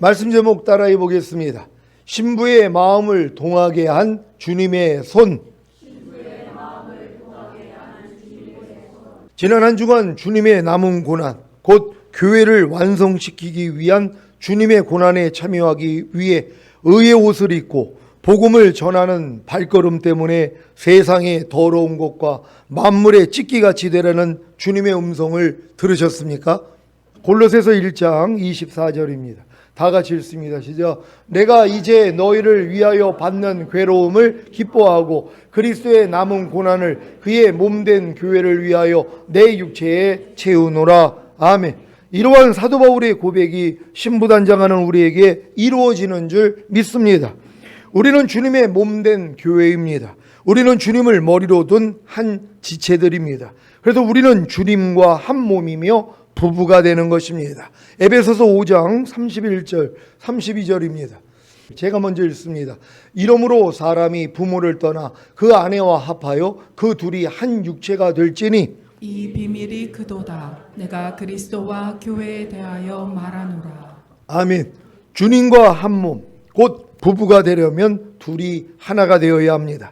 말씀 제목 따라해 보겠습니다. 신부의 마음을 동하게 한 주님의 손. 지난 한 주간 주님의 남은 고난, 곧 교회를 완성시키기 위한 주님의 고난에 참여하기 위해 의의 옷을 입고 복음을 전하는 발걸음 때문에 세상의 더러운 것과 만물의 찢기같이 되라는 주님의 음성을 들으셨습니까? 골로새서 1장 24절입니다. 다 같이 읽습니다. 시작. 내가 이제 너희를 위하여 받는 괴로움을 기뻐하고 그리스도의 남은 고난을 그의 몸된 교회를 위하여 내 육체에 채우노라. 아멘. 이러한 사도 바울의 고백이 신부단장하는 우리에게 이루어지는 줄 믿습니다. 우리는 주님의 몸된 교회입니다. 우리는 주님을 머리로 둔 한 지체들입니다. 그래서 우리는 주님과 한 몸이며 부부가 되는 것입니다. 에베소서 5장 31절 32절입니다. 제가 먼저 읽습니다. 이러므로 사람이 부모를 떠나 그 아내와 합하여 그 둘이 한 육체가 될지니 이 비밀이 그도다. 내가 그리스도와 교회에 대하여 말하노라. 아멘. 주님과 한 몸, 곧 부부가 되려면 둘이 하나가 되어야 합니다.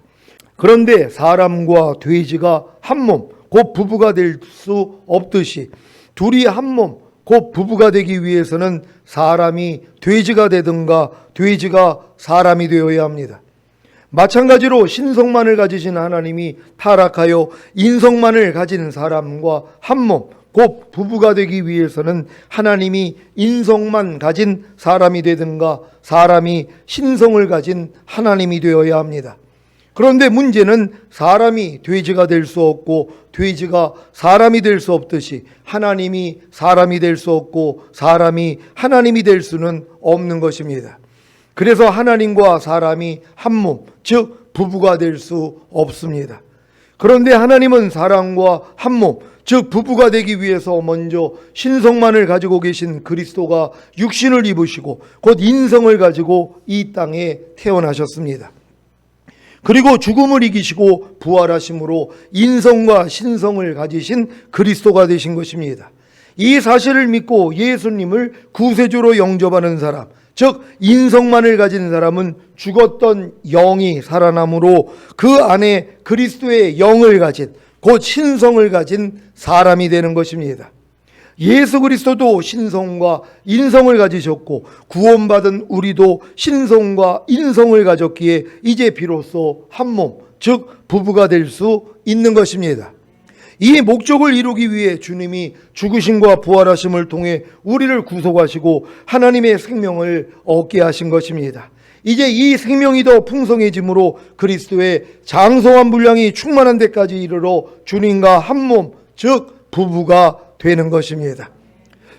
그런데 사람과 돼지가 한 몸, 곧 부부가 될 수 없듯이 둘이 한 몸, 곧 부부가 되기 위해서는 사람이 돼지가 되든가 돼지가 사람이 되어야 합니다. 마찬가지로 신성만을 가지신 하나님이 타락하여 인성만을 가진 사람과 한 몸, 곧 부부가 되기 위해서는 하나님이 인성만 가진 사람이 되든가 사람이 신성을 가진 하나님이 되어야 합니다. 그런데 문제는 사람이 돼지가 될 수 없고 돼지가 사람이 될 수 없듯이 하나님이 사람이 될 수 없고 사람이 하나님이 될 수는 없는 것입니다. 그래서 하나님과 사람이 한 몸, 즉 부부가 될 수 없습니다. 그런데 하나님은 사람과 한 몸, 즉 부부가 되기 위해서 먼저 신성만을 가지고 계신 그리스도가 육신을 입으시고 곧 인성을 가지고 이 땅에 태어나셨습니다. 그리고 죽음을 이기시고 부활하심으로 인성과 신성을 가지신 그리스도가 되신 것입니다. 이 사실을 믿고 예수님을 구세주로 영접하는 사람, 즉 인성만을 가진 사람은 죽었던 영이 살아남으로 그 안에 그리스도의 영을 가진 곧 신성을 가진 사람이 되는 것입니다. 예수 그리스도도 신성과 인성을 가지셨고 구원받은 우리도 신성과 인성을 가졌기에 이제 비로소 한 몸, 즉 부부가 될 수 있는 것입니다. 이 목적을 이루기 위해 주님이 죽으심과 부활하심을 통해 우리를 구속하시고 하나님의 생명을 얻게 하신 것입니다. 이제 이 생명이 더 풍성해짐으로 그리스도의 장성한 분량이 충만한 데까지 이르러 주님과 한 몸, 즉 부부가 되는 것입니다.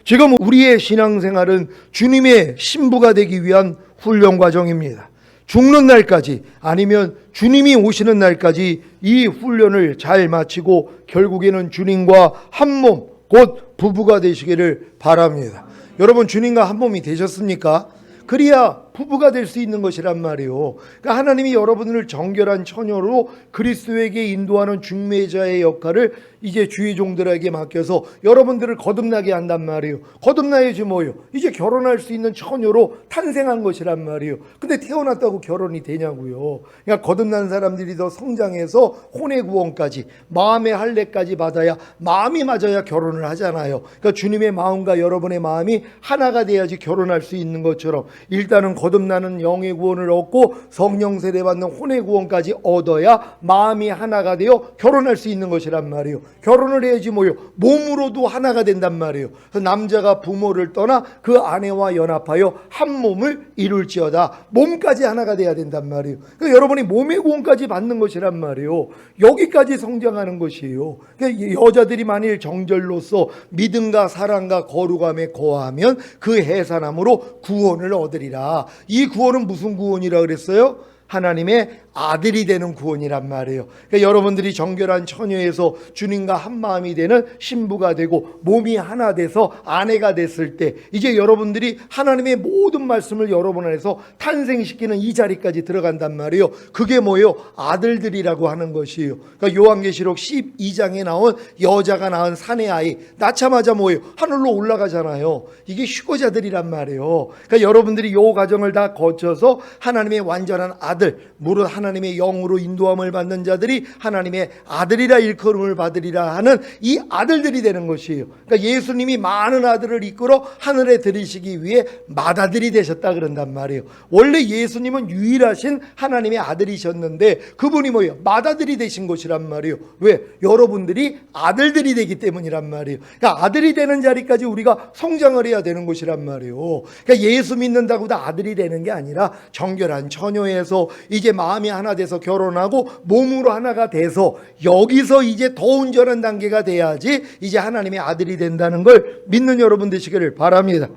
지금 우리의 신앙생활은 주님의 신부가 되기 위한 훈련 과정입니다. 죽는 날까지 아니면 주님이 오시는 날까지 이 훈련을 잘 마치고 결국에는 주님과 한 몸, 곧 부부가 되시기를 바랍니다. 여러분 주님과 한 몸이 되셨습니까? 그래야 부부가 될 수 있는 것이란 말이에요. 그러니까 하나님이 여러분을 정결한 처녀로 그리스도에게 인도하는 중매자의 역할을 이제 주의 종들에게 맡겨서 여러분들을 거듭나게 한단 말이에요. 거듭나야지 뭐예요? 이제 결혼할 수 있는 처녀로 탄생한 것이란 말이에요. 근데 태어났다고 결혼이 되냐고요. 그러니까 거듭난 사람들이 더 성장해서 혼의 구원까지 마음의 할례까지 받아야 마음이 맞아야 결혼을 하잖아요. 그러니까 주님의 마음과 여러분의 마음이 하나가 돼야지 결혼할 수 있는 것처럼 일단은 거듭나는 영의 구원을 얻고 성령 세례받는 혼의 구원까지 얻어야 마음이 하나가 되어 결혼할 수 있는 것이란 말이에요. 결혼을 해야지 뭐요? 몸으로도 하나가 된단 말이에요. 그래서 남자가 부모를 떠나 그 아내와 연합하여 한 몸을 이룰지어다. 몸까지 하나가 돼야 된단 말이에요. 그러니까 여러분이 몸의 구원까지 받는 것이란 말이에요. 여기까지 성장하는 것이에요. 그러니까 여자들이 만일 정절로서 믿음과 사랑과 거룩함에 거하면 그 해산함으로 구원을 얻으리라. 이 구원은 무슨 구원이라 그랬어요? 하나님의 아들이 되는 구원이란 말이에요. 그러니까 여러분들이 정결한 처녀에서 주님과 한 마음이 되는 신부가 되고 몸이 하나 돼서 아내가 됐을 때 이제 여러분들이 하나님의 모든 말씀을 여러분 안에서 탄생시키는 이 자리까지 들어간단 말이에요. 그게 뭐예요? 아들들이라고 하는 것이에요. 그러니까 요한계시록 12장에 나온 여자가 낳은 사내 아이 낳자마자 뭐예요? 하늘로 올라가잖아요. 이게 휴거자들이란 말이에요. 그러니까 여러분들이 요 과정을 다 거쳐서 하나님의 완전한 아들, 무릇 하나님의 영으로 인도함을 받는 자들이 하나님의 아들이라 일컬음을 받으리라 하는 이 아들들이 되는 것이에요. 그러니까 예수님이 많은 아들을 이끌어 하늘에 들이시기 위해 맏아들이 되셨다 그런단 말이에요. 원래 예수님은 유일하신 하나님의 아들이셨는데 그분이 뭐예요? 맏아들이 되신 것이란 말이에요. 왜? 여러분들이 아들들이 되기 때문이란 말이에요. 그러니까 아들이 되는 자리까지 우리가 성장을 해야 되는 것이란 말이에요. 그러니까 예수 믿는다고 다 아들이 되는 게 아니라 정결한 처녀에서 이제 마음이 하나 돼서 결혼하고 몸으로 하나가 돼서 여기서 이제 더 온전한 단계가 돼야지 이제 하나님의 아들이 된다는 걸 믿는 여러분 되시기를 바랍니다.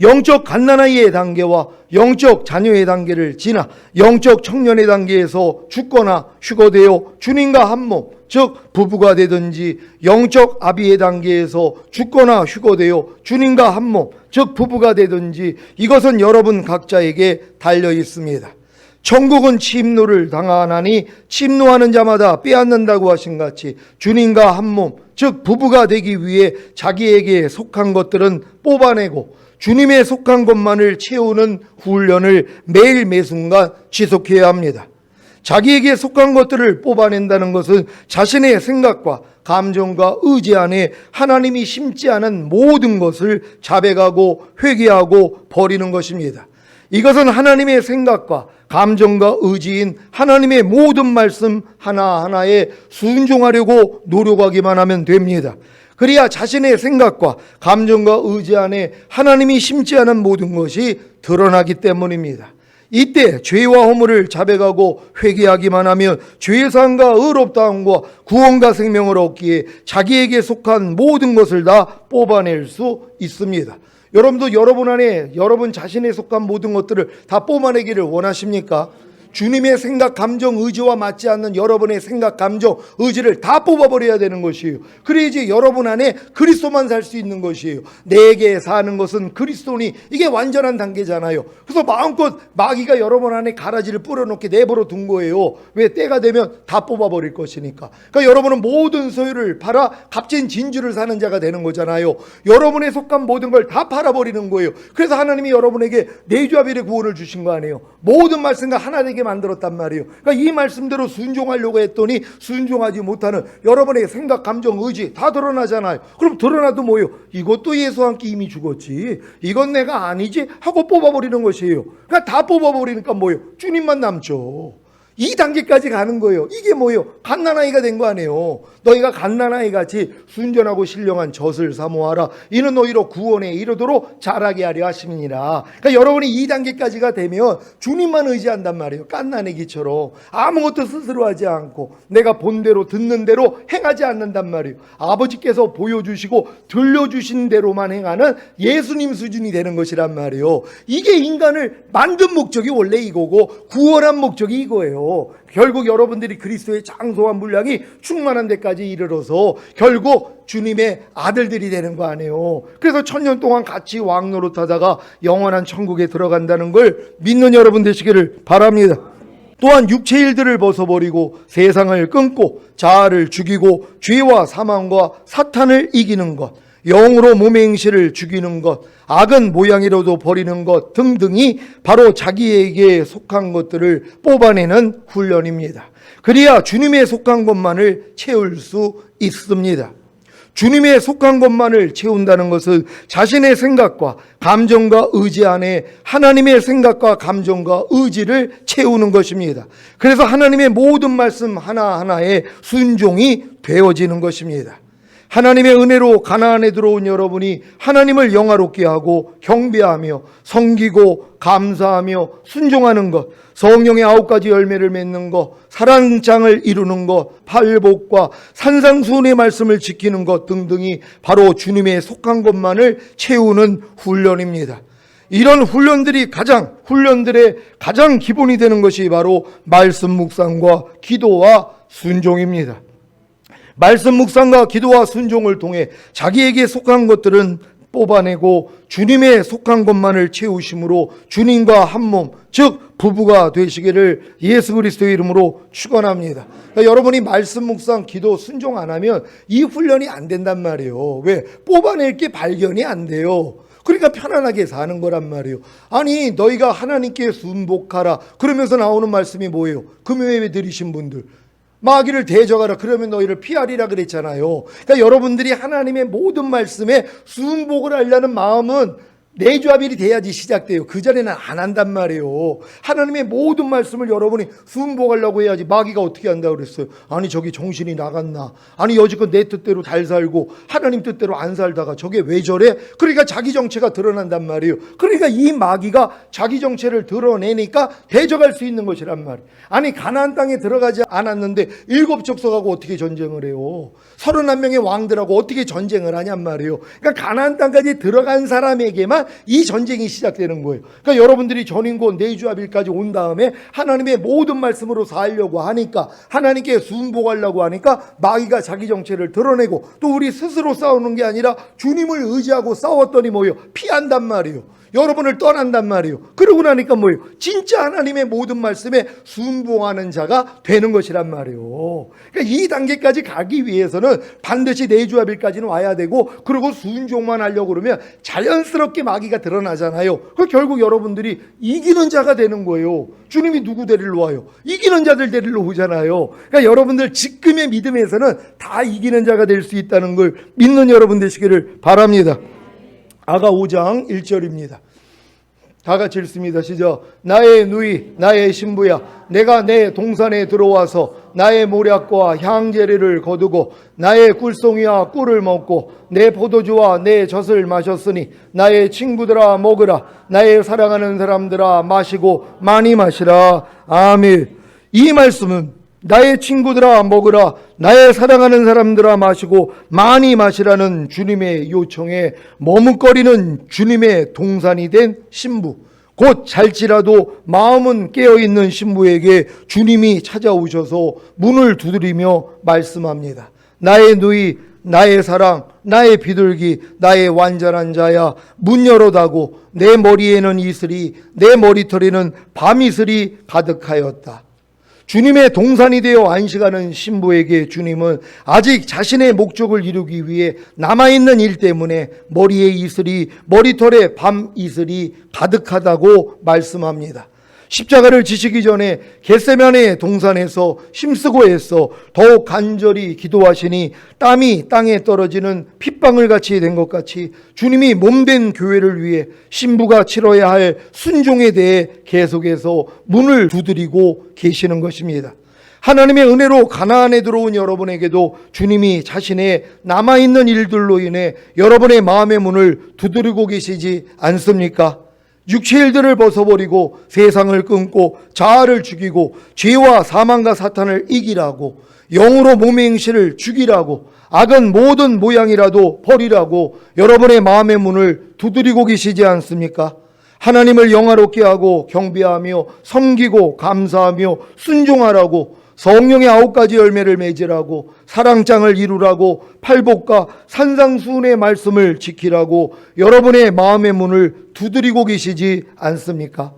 영적 갓난아이의 단계와 영적 자녀의 단계를 지나 영적 청년의 단계에서 죽거나 휴거되어 주님과 한몸, 즉 부부가 되든지 영적 아비의 단계에서 죽거나 휴거되어 주님과 한몸, 즉 부부가 되든지 이것은 여러분 각자에게 달려 있습니다. 천국은 침노를 당하나니 침노하는 자마다 빼앗는다고 하신 같이 주님과 한몸, 즉 부부가 되기 위해 자기에게 속한 것들은 뽑아내고 주님에 속한 것만을 채우는 훈련을 매일 매순간 지속해야 합니다. 자기에게 속한 것들을 뽑아낸다는 것은 자신의 생각과 감정과 의지 안에 하나님이 심지 않은 모든 것을 자백하고 회개하고 버리는 것입니다. 이것은 하나님의 생각과 감정과 의지인 하나님의 모든 말씀 하나하나에 순종하려고 노력하기만 하면 됩니다. 그래야 자신의 생각과 감정과 의지 안에 하나님이 심지 않은 모든 것이 드러나기 때문입니다. 이때 죄와 허물을 자백하고 회개하기만 하면 죄사함과 의롭다함과 구원과 생명을 얻기에 자기에게 속한 모든 것을 다 뽑아낼 수 있습니다. 여러분도 여러분 안에 여러분 자신에 속한 모든 것들을 다 뽑아내기를 원하십니까? 주님의 생각, 감정, 의지와 맞지 않는 여러분의 생각, 감정, 의지를 다 뽑아버려야 되는 것이에요. 그래야지 여러분 안에 그리스도만 살 수 있는 것이에요. 내게 사는 것은 그리스도니 이게 완전한 단계잖아요. 그래서 마음껏 마귀가 여러분 안에 가라지를 뿌려놓게 내버려 둔 거예요. 왜? 때가 되면 다 뽑아버릴 것이니까. 그러니까 여러분은 모든 소유를 팔아 값진 진주를 사는 자가 되는 거잖아요. 여러분에 속한 모든 걸 다 팔아버리는 거예요. 그래서 하나님이 여러분에게 내주아벨의 구원을 주신 거 아니에요. 모든 말씀과 하나 되게 만들었단 말이에요. 그러니까 이 말씀대로 순종하려고 했더니 순종하지 못하는 여러분의 생각, 감정, 의지 다 드러나잖아요. 그럼 드러나도 뭐예요? 이것도 예수와 함께 이미 죽었지. 이건 내가 아니지 하고 뽑아버리는 것이에요. 그러니까 다 뽑아버리니까 뭐예요? 주님만 남죠. 이 단계까지 가는 거예요. 이게 뭐예요? 갓난아이가 된 거 아니에요. 너희가 갓난아이 같이 순전하고 신령한 젖을 사모하라. 이는 너희로 구원에 이르도록 자라게 하려 하심이니라. 그러니까 여러분이 이 단계까지가 되면 주님만 의지한단 말이에요. 갓난아기처럼 아무것도 스스로 하지 않고 내가 본대로 듣는 대로 행하지 않는단 말이에요. 아버지께서 보여주시고 들려주신 대로만 행하는 예수님 수준이 되는 것이란 말이에요. 이게 인간을 만든 목적이 원래 이거고 구원한 목적이 이거예요. 결국 여러분들이 그리스도의 장소한 분량이 충만한 데까지 이르러서 결국 주님의 아들들이 되는 거 아니에요. 그래서 1000년 동안 같이 왕노릇하다가 영원한 천국에 들어간다는 걸 믿는 여러분 되시기를 바랍니다. 또한 육체 일들을 벗어버리고 세상을 끊고 자아를 죽이고 죄와 사망과 사탄을 이기는 것, 영으로 몸의 행실을 죽이는 것, 악은 모양이라도 버리는 것 등등이 바로 자기에게 속한 것들을 뽑아내는 훈련입니다. 그래야 주님의 속한 것만을 채울 수 있습니다. 주님의 속한 것만을 채운다는 것은 자신의 생각과 감정과 의지 안에 하나님의 생각과 감정과 의지를 채우는 것입니다. 그래서 하나님의 모든 말씀 하나하나에 순종이 되어지는 것입니다. 하나님의 은혜로 가나안에 들어온 여러분이 하나님을 영화롭게 하고 경배하며 섬기고 감사하며 순종하는 것, 성령의 9가지 열매를 맺는 것, 사랑장을 이루는 것, 팔복과 산상수훈의 말씀을 지키는 것 등등이 바로 주님의 속한 것만을 채우는 훈련입니다. 이런 훈련들의 가장 기본이 되는 것이 바로 말씀 묵상과 기도와 순종입니다. 말씀 묵상과 기도와 순종을 통해 자기에게 속한 것들은 뽑아내고 주님에 속한 것만을 채우심으로 주님과 한 몸, 즉 부부가 되시기를 예수 그리스도의 이름으로 축원합니다. 그러니까 여러분이 말씀 묵상, 기도, 순종 안 하면 이 훈련이 안 된단 말이에요. 왜? 뽑아낼 게 발견이 안 돼요. 그러니까 편안하게 사는 거란 말이에요. 아니 너희가 하나님께 순복하라 그러면서 나오는 말씀이 뭐예요? 금요예배 드리신 분들 마귀를 대적하라 그러면 너희를 피하리라 그랬잖아요. 그러니까 여러분들이 하나님의 모든 말씀에 순복을 하려는 마음은 내조합일이 돼야지 시작돼요. 그전에는 안 한단 말이에요. 하나님의 모든 말씀을 여러분이 순복하려고 해야지. 마귀가 어떻게 한다고 그랬어요? 아니 저기 정신이 나갔나? 아니 여지껏 내 뜻대로 잘 살고 하나님 뜻대로 안 살다가 저게 왜 저래? 그러니까 자기 정체가 드러난단 말이에요. 그러니까 이 마귀가 자기 정체를 드러내니까 대적할 수 있는 것이란 말이에요. 아니 가나안 땅에 들어가지 않았는데 7 족속하고 어떻게 전쟁을 해요? 31명의 왕들하고 어떻게 전쟁을 하냔 말이에요. 그러니까 가나안 땅까지 들어간 사람에게만 이 전쟁이 시작되는 거예요. 그러니까 여러분들이 전인권 내주합일까지 온 다음에 하나님의 모든 말씀으로 살려고 하니까 하나님께 순복하려고 하니까 마귀가 자기 정체를 드러내고 또 우리 스스로 싸우는 게 아니라 주님을 의지하고 싸웠더니 뭐예요? 피한단 말이에요. 여러분을 떠난단 말이에요. 그러고 나니까 뭐예요? 진짜 하나님의 모든 말씀에 순종하는 자가 되는 것이란 말이에요. 그러니까 이 단계까지 가기 위해서는 반드시 내주합일까지는 와야 되고 그리고 순종만 하려고 그러면 자연스럽게 마귀가 드러나잖아요. 그 결국 여러분들이 이기는 자가 되는 거예요. 주님이 누구 데리러 와요? 이기는 자들 데리러 오잖아요. 그러니까 여러분들 지금의 믿음에서는 다 이기는 자가 될 수 있다는 걸 믿는 여러분 되시기를 바랍니다. 아가 5장 1절입니다. 다 같이 읽습니다. 시작. 나의 누이 나의 신부야 내가 내 동산에 들어와서 나의 모략과 향제례를 거두고 나의 꿀송이와 꿀을 먹고 내 포도주와 내 젖을 마셨으니 나의 친구들아 먹으라 나의 사랑하는 사람들아 마시고 많이 마시라. 아멘. 이 말씀은 나의 친구들아 먹으라 나의 사랑하는 사람들아 마시고 많이 마시라는 주님의 요청에 머뭇거리는 주님의 동산이 된 신부, 곧 잘지라도 마음은 깨어있는 신부에게 주님이 찾아오셔서 문을 두드리며 말씀합니다. 나의 누이 나의 사랑 나의 비둘기 나의 완전한 자야 문 열어다고 내 머리에는 이슬이 내 머리털에는 밤이슬이 가득하였다. 주님의 동산이 되어 안식하는 신부에게 주님은 아직 자신의 목적을 이루기 위해 남아있는 일 때문에 머리에 이슬이 머리털에 밤 이슬이 가득하다고 말씀합니다. 십자가를 지시기 전에 겟세마네 동산에서 힘쓰고 애써 더욱 간절히 기도하시니 땀이 땅에 떨어지는 핏방울 같이 된 것 같이 주님이 몸된 교회를 위해 신부가 치러야 할 순종에 대해 계속해서 문을 두드리고 계시는 것입니다. 하나님의 은혜로 가나안에 들어온 여러분에게도 주님이 자신의 남아있는 일들로 인해 여러분의 마음의 문을 두드리고 계시지 않습니까? 육체의 일들을 벗어버리고 세상을 끊고 자아를 죽이고 죄와 사망과 사탄을 이기라고 영으로 몸의 행실을 죽이라고 악은 모든 모양이라도 버리라고 여러분의 마음의 문을 두드리고 계시지 않습니까? 하나님을 영화롭게 하고 경배하며 섬기고 감사하며 순종하라고 성령의 9가지 열매를 맺으라고 사랑장을 이루라고 팔복과 산상수훈의 말씀을 지키라고 여러분의 마음의 문을 두드리고 계시지 않습니까?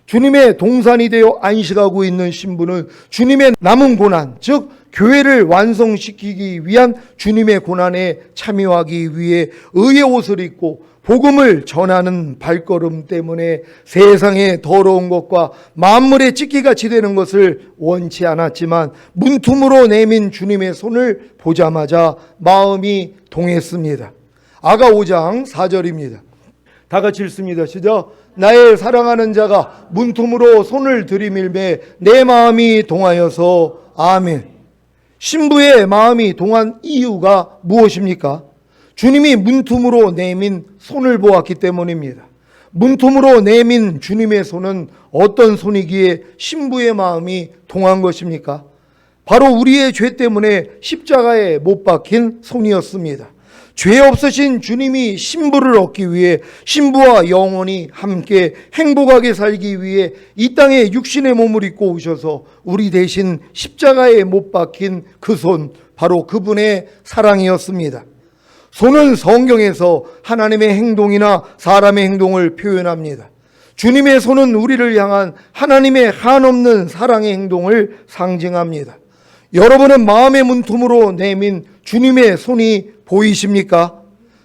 주님의 동산이 되어 안식하고 있는 신부는 주님의 남은 고난, 즉 교회를 완성시키기 위한 주님의 고난에 참여하기 위해 의의 옷을 입고 복음을 전하는 발걸음 때문에 세상의 더러운 것과 만물의 찢기같이 되는 것을 원치 않았지만 문틈으로 내민 주님의 손을 보자마자 마음이 동했습니다. 아가 5장 4절입니다. 다 같이 읽습니다. 시작. 나의 사랑하는 자가 문틈으로 손을 들이밀매 내 마음이 동하여서. 아멘. 신부의 마음이 동한 이유가 무엇입니까? 주님이 문틈으로 내민 손을 보았기 때문입니다. 문틈으로 내민 주님의 손은 어떤 손이기에 신부의 마음이 동한 것입니까? 바로 우리의 죄 때문에 십자가에 못 박힌 손이었습니다. 죄 없으신 주님이 신부를 얻기 위해 신부와 영원히 함께 행복하게 살기 위해 이 땅에 육신의 몸을 입고 오셔서 우리 대신 십자가에 못 박힌 그 손, 바로 그분의 사랑이었습니다. 손은 성경에서 하나님의 행동이나 사람의 행동을 표현합니다. 주님의 손은 우리를 향한 하나님의 한없는 사랑의 행동을 상징합니다. 여러분은 마음의 문틈으로 내민 주님의 손이 보이십니까?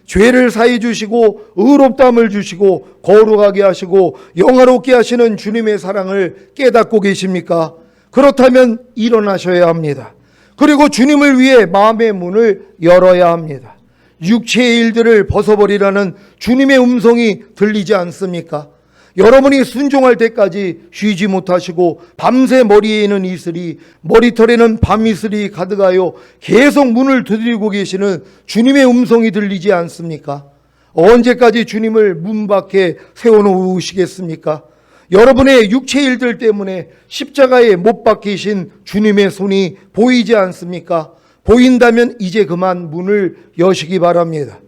죄를 사해 주시고 의롭다함을 주시고 거룩하게 하시고 영화롭게 하시는 주님의 사랑을 깨닫고 계십니까? 그렇다면 일어나셔야 합니다. 그리고 주님을 위해 마음의 문을 열어야 합니다. 육체의 일들을 벗어버리라는 주님의 음성이 들리지 않습니까? 여러분이 순종할 때까지 쉬지 못하시고 밤새 머리에는 이슬이 머리털에는 밤이슬이 가득하여 계속 문을 두드리고 계시는 주님의 음성이 들리지 않습니까? 언제까지 주님을 문 밖에 세워놓으시겠습니까? 여러분의 육체 일들 때문에 십자가에 못 박히신 주님의 손이 보이지 않습니까? 보인다면 이제 그만 문을 여시기 바랍니다.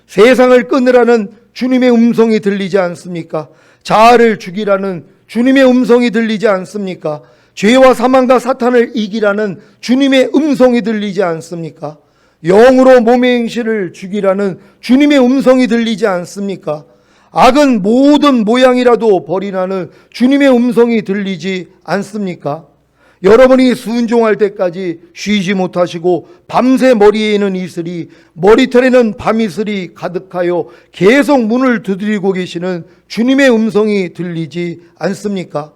세상을 끊으라는 주님의 음성이 들리지 않습니까? 자아를 죽이라는 주님의 음성이 들리지 않습니까? 죄와 사망과 사탄을 이기라는 주님의 음성이 들리지 않습니까? 영으로 몸의 행실을 죽이라는 주님의 음성이 들리지 않습니까? 악은 모든 모양이라도 버리라는 주님의 음성이 들리지 않습니까? 여러분이 순종할 때까지 쉬지 못하시고 밤새 머리에는 이슬이 머리털에는 밤이슬이 가득하여 계속 문을 두드리고 계시는 주님의 음성이 들리지 않습니까?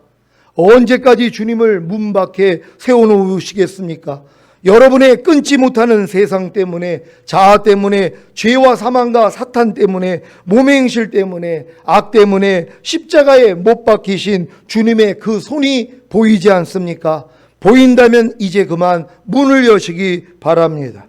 언제까지 주님을 문 밖에 세워놓으시겠습니까? 여러분의 끊지 못하는 세상 때문에, 자아 때문에, 죄와 사망과 사탄 때문에, 몸의 행실 때문에, 악 때문에 십자가에 못 박히신 주님의 그 손이 보이지 않습니까? 보인다면 이제 그만 문을 여시기 바랍니다.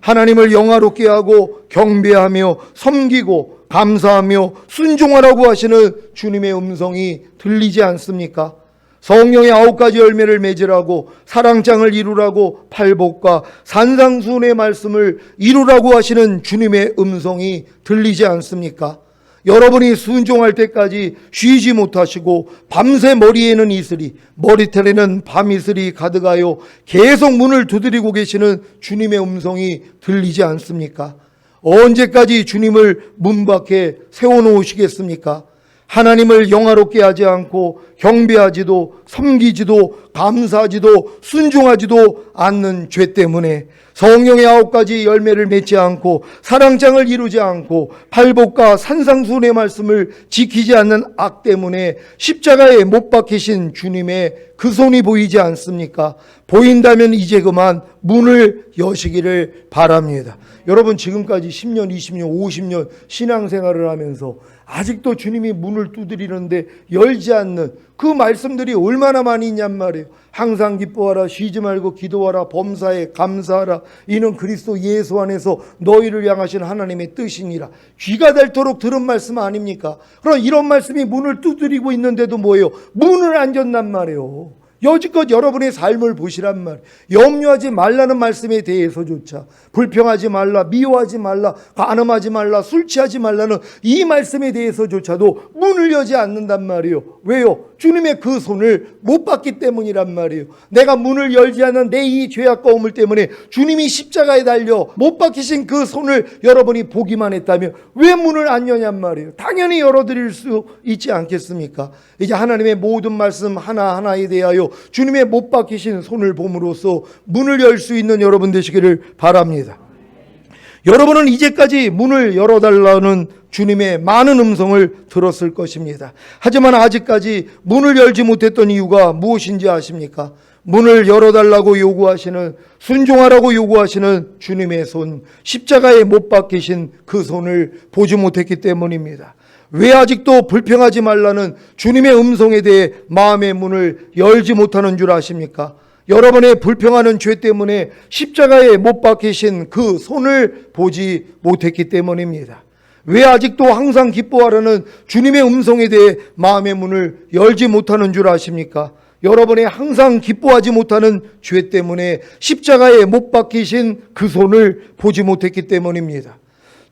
하나님을 영화롭게 하고 경배하며 섬기고 감사하며 순종하라고 하시는 주님의 음성이 들리지 않습니까? 성령의 9가지 열매를 맺으라고, 사랑장을 이루라고, 팔복과 산상수훈의 말씀을 이루라고 하시는 주님의 음성이 들리지 않습니까? 여러분이 순종할 때까지 쉬지 못하시고 밤새 머리에는 이슬이 머리털에는 밤이슬이 가득하여 계속 문을 두드리고 계시는 주님의 음성이 들리지 않습니까? 언제까지 주님을 문 밖에 세워놓으시겠습니까? 하나님을 영화롭게 하지 않고 경배하지도 섬기지도 감사하지도 순종하지도 않는 죄 때문에, 성령의 9가지 열매를 맺지 않고 사랑장을 이루지 않고 팔복과 산상수훈의 말씀을 지키지 않는 악 때문에 십자가에 못 박히신 주님의 그 손이 보이지 않습니까? 보인다면 이제 그만 문을 여시기를 바랍니다. 여러분, 지금까지 10년, 20년, 50년 신앙생활을 하면서 아직도 주님이 문을 두드리는데 열지 않는 그 말씀들이 얼마나 많이 있냔 말이에요. 항상 기뻐하라, 쉬지 말고 기도하라, 범사에 감사하라, 이는 그리스도 예수 안에서 너희를 향하신 하나님의 뜻이니라. 귀가 닳도록 들은 말씀 아닙니까? 그럼 이런 말씀이 문을 두드리고 있는데도 뭐예요? 문을 안 였단 말이에요. 여지껏 여러분의 삶을 보시란 말이에요. 염려하지 말라는 말씀에 대해서조차, 불평하지 말라, 미워하지 말라, 간음하지 말라, 술 취하지 말라는 이 말씀에 대해서조차도 문을 여지 않는단 말이에요. 왜요? 주님의 그 손을 못 받기 때문이란 말이에요. 내가 문을 열지 않는 내 이 죄악가움을 때문에 주님이 십자가에 달려 못 박히신 그 손을 여러분이 보기만 했다면 왜 문을 안 여냔 말이에요. 당연히 열어드릴 수 있지 않겠습니까? 이제 하나님의 모든 말씀 하나하나에 대하여 주님의 못 박히신 손을 봄으로써 문을 열 수 있는 여러분 되시기를 바랍니다. 여러분은 이제까지 문을 열어달라는 주님의 많은 음성을 들었을 것입니다. 하지만 아직까지 문을 열지 못했던 이유가 무엇인지 아십니까? 문을 열어달라고 요구하시는, 순종하라고 요구하시는 주님의 손, 십자가에 못 박히신 그 손을 보지 못했기 때문입니다. 왜 아직도 불평하지 말라는 주님의 음성에 대해 마음의 문을 열지 못하는 줄 아십니까? 여러분의 불평하는 죄 때문에 십자가에 못 박히신 그 손을 보지 못했기 때문입니다. 왜 아직도 항상 기뻐하라는 주님의 음성에 대해 마음의 문을 열지 못하는 줄 아십니까? 여러분의 항상 기뻐하지 못하는 죄 때문에 십자가에 못 박히신 그 손을 보지 못했기 때문입니다.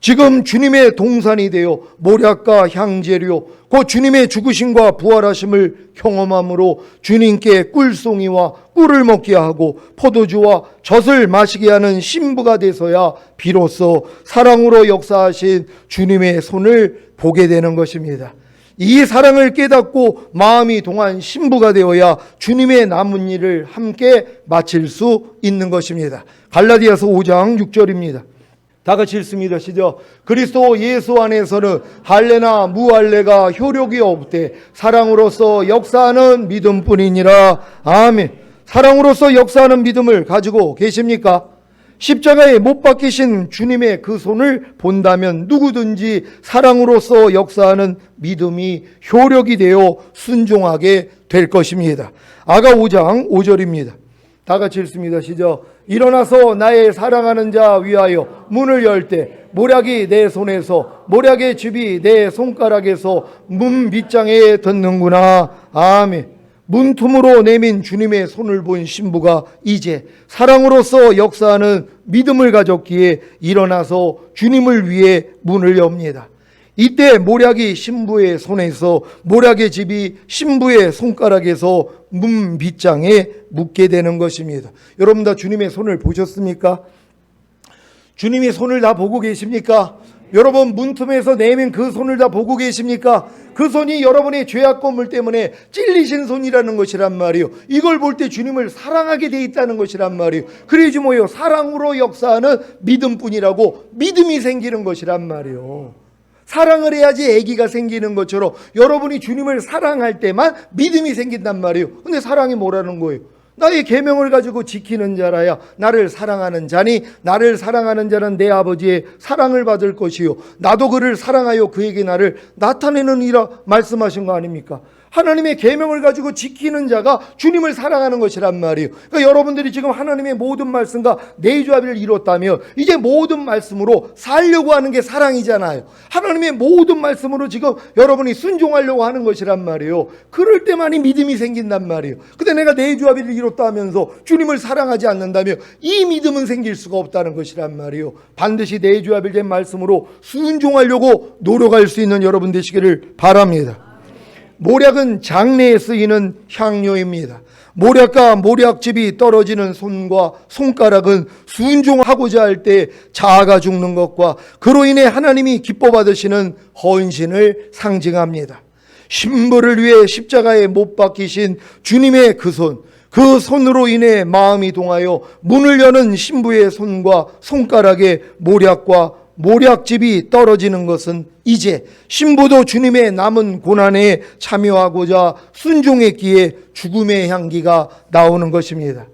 지금 주님의 동산이 되어 모략과 향재료 곧 주님의 죽으심과 부활하심을 경험함으로 주님께 꿀송이와 꿀을 먹게 하고 포도주와 젖을 마시게 하는 신부가 돼서야 비로소 사랑으로 역사하신 주님의 손을 보게 되는 것입니다. 이 사랑을 깨닫고 마음이 동한 신부가 되어야 주님의 남은 일을 함께 마칠 수 있는 것입니다. 갈라디아서 5장 6절입니다. 다 같이 읽습니다. 시작. 그리스도 예수 안에서는 할례나 무할례가 효력이 없되 사랑으로서 역사하는 믿음뿐이니라. 아멘. 사랑으로서 역사하는 믿음을 가지고 계십니까? 십자가에 못 박히신 주님의 그 손을 본다면 누구든지 사랑으로서 역사하는 믿음이 효력이 되어 순종하게 될 것입니다. 아가 5장 5절입니다. 다 같이 읽습니다. 시작. 일어나서 나의 사랑하는 자 위하여 문을 열 때 모략이 내 손에서 모략의 즙이 내 손가락에서 문 밑장에 닿는구나. 아멘. 문틈으로 내민 주님의 손을 본 신부가 이제 사랑으로서 역사하는 믿음을 가졌기에 일어나서 주님을 위해 문을 엽니다. 이때 모략이 신부의 손에서 모략의 즙이 신부의 손가락에서 문 밑장에 묻게 되는 것입니다. 여러분 다 주님의 손을 보셨습니까? 주님의 손을 다 보고 계십니까? 여러분 문틈에서 내민 그 손을 다 보고 계십니까? 그 손이 여러분의 죄악 건물 때문에 찔리신 손이라는 것이란 말이요. 이걸 볼 때 주님을 사랑하게 돼 있다는 것이란 말이요. 그래야지 뭐예요? 사랑으로 역사하는 믿음뿐이라고 믿음이 생기는 것이란 말이요. 사랑을 해야지 아기가 생기는 것처럼 여러분이 주님을 사랑할 때만 믿음이 생긴단 말이에요. 근데 사랑이 뭐라는 거예요? 나의 계명을 가지고 지키는 자라야 나를 사랑하는 자니 나를 사랑하는 자는 내 아버지의 사랑을 받을 것이요 나도 그를 사랑하여 그에게 나를 나타내느니라 말씀하신 거 아닙니까? 하나님의 계명을 가지고 지키는 자가 주님을 사랑하는 것이란 말이에요. 그러니까 여러분들이 지금 하나님의 모든 말씀과 내조합을 이뤘다면 이제 모든 말씀으로 살려고 하는 게 사랑이잖아요. 하나님의 모든 말씀으로 지금 여러분이 순종하려고 하는 것이란 말이에요. 그럴 때만이 믿음이 생긴단 말이에요. 근데 내가 내조합을 이뤘다 하면서 주님을 사랑하지 않는다면 이 믿음은 생길 수가 없다는 것이란 말이에요. 반드시 내조합이 된 말씀으로 순종하려고 노력할 수 있는 여러분 되시기를 바랍니다. 모략은 장례에 쓰이는 향료입니다. 모략과 모략즙이 떨어지는 손과 손가락은 순종하고자 할 때 자아가 죽는 것과 그로 인해 하나님이 기뻐 받으시는 헌신을 상징합니다. 신부를 위해 십자가에 못 박히신 주님의 그 손, 그 손으로 인해 마음이 동하여 문을 여는 신부의 손과 손가락에 모략과 모략즙이 떨어지는 것은 이제 신부도 주님의 남은 고난에 참여하고자 순종했기에 죽음의 향기가 나오는 것입니다.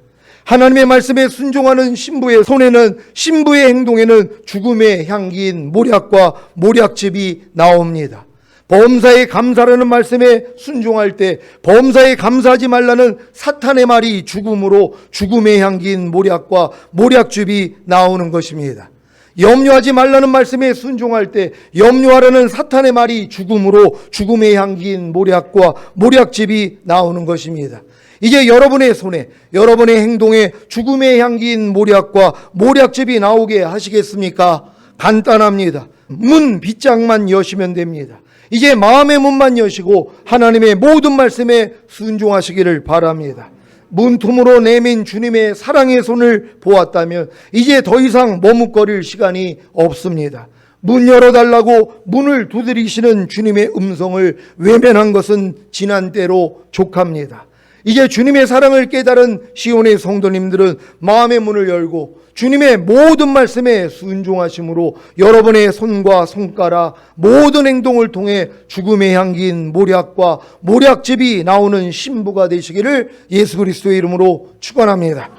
하나님의 말씀에 순종하는 신부의 손에는 신부의 행동에는 죽음의 향기인 모략과 모략즙이 나옵니다. 범사에 감사라는 말씀에 순종할 때 범사에 감사하지 말라는 사탄의 말이 죽음으로 죽음의 향기인 모략과 모략즙이 나오는 것입니다. 염려하지 말라는 말씀에 순종할 때 염려하라는 사탄의 말이 죽음으로 죽음의 향기인 모략과 모략즙이 나오는 것입니다. 이제 여러분의 손에 여러분의 행동에 죽음의 향기인 모략과 모략즙이 나오게 하시겠습니까? 간단합니다. 문 빗장만 여시면 됩니다. 이제 마음의 문만 여시고 하나님의 모든 말씀에 순종하시기를 바랍니다. 문틈으로 내민 주님의 사랑의 손을 보았다면 이제 더 이상 머뭇거릴 시간이 없습니다. 문 열어달라고 문을 두드리시는 주님의 음성을 외면한 것은 지난 때로 족합니다. 이제 주님의 사랑을 깨달은 시온의 성도님들은 마음의 문을 열고 주님의 모든 말씀에 순종하심으로 여러분의 손과 손가락 모든 행동을 통해 죽음의 향기인 모략과 모략즙이 나오는 신부가 되시기를 예수 그리스도의 이름으로 축원합니다.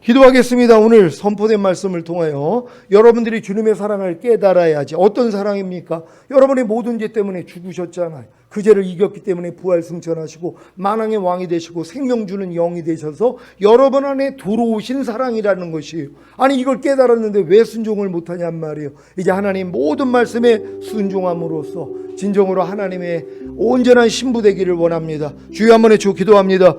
기도하겠습니다. 오늘 선포된 말씀을 통하여 여러분들이 주님의 사랑을 깨달아야지. 어떤 사랑입니까? 여러분의 모든 죄 때문에 죽으셨잖아요. 그 죄를 이겼기 때문에 부활 승천하시고 만왕의 왕이 되시고 생명 주는 영이 되셔서 여러분 안에 들어오신 사랑이라는 것이에요. 아니 이걸 깨달았는데 왜 순종을 못하냔 말이에요. 이제 하나님 모든 말씀에 순종함으로써 진정으로 하나님의 온전한 신부 되기를 원합니다. 주여 한번 해주고 기도합니다.